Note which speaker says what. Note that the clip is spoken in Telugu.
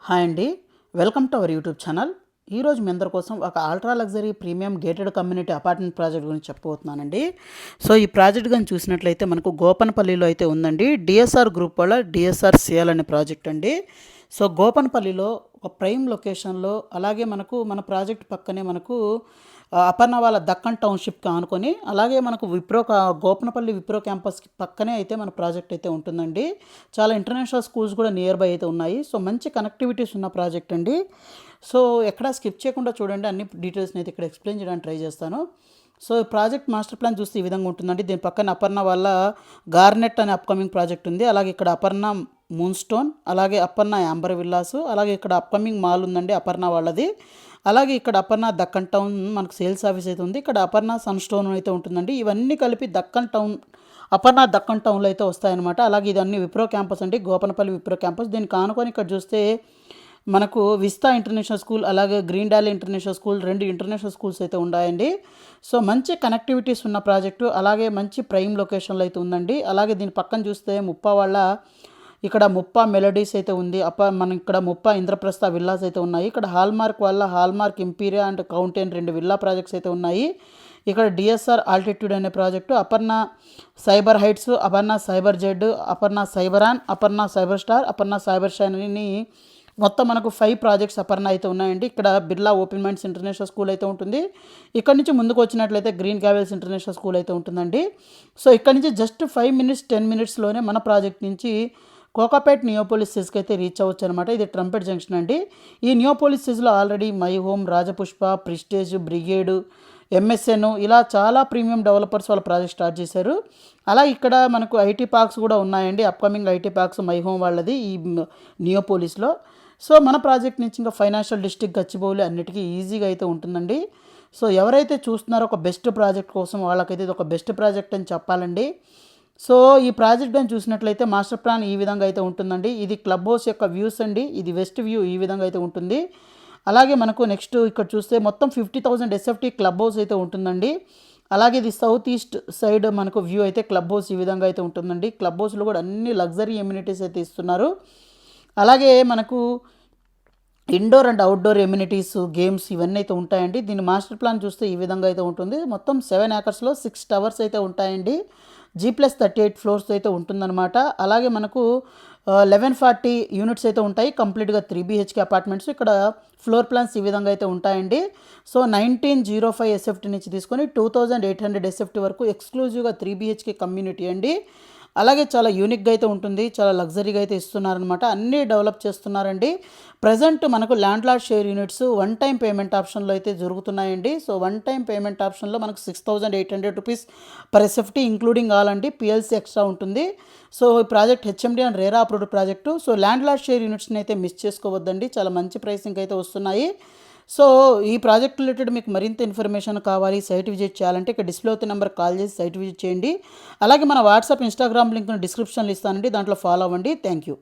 Speaker 1: హాయ్ అండి. Welcome to our YouTube channel. ఈరోజు మీ అందరి కోసం ఒక ultra luxury premium gated community apartment project గురించి చెప్పబోతున్నానండి. సో ఈ ప్రాజెక్ట్ కానీ చూసినట్లయితే మనకు గోపనపల్లిలో అయితే ఉందండి. డిఎస్ఆర్ గ్రూప్ వాళ్ళ డిఎస్ఆర్ సిఎల్ అనే ప్రాజెక్ట్ అండి. సో గోపనపల్లిలో ఒక ప్రైమ్ లొకేషన్లో, అలాగే మన ప్రాజెక్ట్ పక్కనే అపర్ణ వాళ్ళ దక్కన్ టౌన్షిప్కి ఆనుకొని, అలాగే మనకు గోపనపల్లి విప్రో క్యాంపస్కి పక్కనే అయితే మన ప్రాజెక్ట్ అయితే ఉంటుందండి. చాలా ఇంటర్నేషనల్ స్కూల్స్ కూడా నియర్ బై అయితే ఉన్నాయి. సో మంచి కనెక్టివిటీస్ ఉన్న ప్రాజెక్ట్ అండి. సో ఎక్కడా స్కిప్ చేయకుండా చూడండి, అన్ని డీటెయిల్స్ని అయితే ఇక్కడ ఎక్స్ప్లెయిన్ చేయడానికి ట్రై చేస్తాను. సో ప్రాజెక్ట్ మాస్టర్ ప్లాన్ చూస్తే ఈ విధంగా ఉంటుందండి. దీని పక్కన అపర్ణ వాళ్ళ గార్నెట్ అనే అప్కమింగ్ ప్రాజెక్ట్ ఉంది. అలాగే ఇక్కడ అపర్ణ మూన్ స్టోన్, అలాగే అపర్ణ యాంబర్ విల్లాస్, అలాగే ఇక్కడ అప్కమింగ్ మాల్ ఉందండి అపర్ణ వాళ్ళది. అలాగే ఇక్కడ అపర్ణ దక్కన్ టౌన్ మనకు సేల్స్ ఆఫీస్ అయితే ఉంది. ఇక్కడ అపర్ణ సన్ స్టోన్ అయితే ఉంటుందండి. ఇవన్నీ కలిపి అపర్ణ దక్కన్ టౌన్లో అయితే వస్తాయన్నమాట. అలాగే ఇదన్నీ విప్రో క్యాంపస్ అండి, గోపనపల్లి విప్రో క్యాంపస్. దీనికి ఆనుకొని ఇక్కడ చూస్తే మనకు విస్తా ఇంటర్నేషనల్ స్కూల్, అలాగే green Dolly international school, 2 international schools అయితే ఉన్నాయండి. సో మంచి కనెక్టివిటీస్ ఉన్న ప్రాజెక్టు, అలాగే మంచి ప్రైమ్ లొకేషన్లో అయితే ఉందండి. అలాగే దీని పక్కన చూస్తే ఇక్కడ ముప్పా మెలడీస్ అయితే ఉంది. మన ఇక్కడ ముప్పా ఇంద్రప్రస్థ విల్లాస్ అయితే ఉన్నాయి. ఇక్కడ హాల్మార్క్ ఇంపీరియా అండ్ కౌంటెన్ 2 విల్లా ప్రాజెక్ట్స్ అయితే ఉన్నాయి. ఇక్కడ డిఎస్ఆర్ ఆల్టిట్యూడ్ అనే project, Aparna Cyber Heights, Aparna Cyber Zed, Aparna Cyberon, Aparna Cyber Star, Aparna Cyber Shine అని మొత్తం మనకు 5 ప్రాజెక్ట్స్ అపర్ణ అయితే ఉన్నాయండి. ఇక్కడ Birla Open Minds International School అయితే ఉంటుంది. ఇక్కడ నుంచి ముందుకు వచ్చినట్లయితే గ్రీన్ గావెల్స్ ఇంటర్నేషనల్ స్కూల్ అయితే ఉంటుందండి. సో ఇక్కడ నుంచి జస్ట్ 5 మినిట్స్ 10 మినిట్స్లోనే మన ప్రాజెక్ట్ నుంచి కోకాపేట్ నియోపోలిస్ సిస్కి అయితే రీచ్ అవ్వచ్చు అనమాట. ఇది ట్రంపెట్ జంక్షన్ అండి. ఈ నియోపోలిస్ సిస్లో already My Home, Rajapushpa, Prestige, Brigade, MSN ఇలా చాలా ప్రీమియం డెవలపర్స్ వాళ్ళ ప్రాజెక్ట్ స్టార్ట్ చేశారు. అలా ఇక్కడ మనకు ఐటీ పార్క్స్ కూడా ఉన్నాయండి. Upcoming IT parks My Home వాళ్ళది ఈ నియోపోలిస్లో. సో మన ప్రాజెక్ట్ నుంచి ఇంకా ఫైనాన్షియల్ డిస్ట్రిక్ట్ గచ్చిబౌలి అన్నిటికీ ఈజీగా అయితే ఉంటుందండి. సో ఎవరైతే చూస్తున్నారో ఒక బెస్ట్ ప్రాజెక్ట్ కోసం, వాళ్ళకైతే ఇది ఒక బెస్ట్ ప్రాజెక్ట్ అని చెప్పాలండి. సో ఈ ప్రాజెక్ట్ అని చూసినట్లయితే మాస్టర్ ప్లాన్ ఈ విధంగా అయితే ఉంటుందండి. ఇది క్లబ్ హౌస్ యొక్క వ్యూస్ అండి. ఇది వెస్ట్ వ్యూ ఈ విధంగా అయితే ఉంటుంది. అలాగే మనకు నెక్స్ట్ ఇక్కడ చూస్తే మొత్తం 50,000 ఎస్ఎఫ్టీ క్లబ్ హౌస్ అయితే ఉంటుందండి. అలాగే ఇది సౌత్ ఈస్ట్ సైడ్ మనకు వ్యూ అయితే క్లబ్ హౌస్ ఈ విధంగా అయితే ఉంటుందండి. క్లబ్ హౌస్లో కూడా అన్ని లగ్జరీ ఎమ్యూనిటీస్ అయితే ఇస్తున్నారు. అలాగే మనకు indoor and outdoor amenities, games ఇవన్నీ అయితే ఉంటాయండి. దీని మాస్టర్ ప్లాన్ చూస్తే ఈ విధంగా అయితే ఉంటుంది. మొత్తం 7 ఏకర్స్లో 6 టవర్స్ అయితే ఉంటాయండి. G+38 ఫ్లోర్స్ అయితే ఉంటుందన్నమాట. అలాగే మనకు 1140 యూనిట్స్ అయితే ఉంటాయి. కంప్లీట్గా 3 BHK అపార్ట్మెంట్స్. ఇక్కడ ఫ్లోర్ ప్లాన్స్ ఈ విధంగా అయితే ఉంటాయండి. సో 1905 ఎస్ఎఫ్టీ నుంచి తీసుకొని 2800 ఎస్ఎఫ్టీ వరకు ఎక్స్క్లూజివ్గా 3 BHK కమ్యూనిటీ అండి. అలాగే చాలా యూనిక్గా అయితే ఉంటుంది, చాలా లగ్జరీగా అయితే ఇస్తున్నారనమాట. అన్నీ డెవలప్ చేస్తున్నారండి. ప్రజెంట్ మనకు land lord share units 1 time payment ఆప్షన్లో అయితే జరుగుతున్నాయండి. సో 1 టైం పేమెంట్ ఆప్షన్లో మనకు 6,800 rupees per SFT including all అండి. పిఎల్సీ ఎక్స్ట్రా ఉంటుంది. సో ఈ project HMD and RERA approved project. So landlord share యూనిట్స్ని అయితే మిస్ చేసుకోవద్దండి, చాలా మంచి ప్రైసింగ్ అయితే వస్తున్నాయి. సో ఈ ప్రాజెక్ట్ రిలేటెడ్ మీకు మరింత ఇన్ఫర్మేషన్ కావాలి, సైట్ విజిట్ చేయాలంటే ఇక్కడ డిస్ప్లే అవుతున్న నెంబర్ కాల్ చేసి సైట్ విజిట్ చేయండి. అలాగే మన వాట్సాప్, ఇన్స్టాగ్రామ్ లింక్ను డిస్క్రిప్షన్లో ఇస్తానండి, దాంట్లో ఫాలో అవ్వండి. Thank you.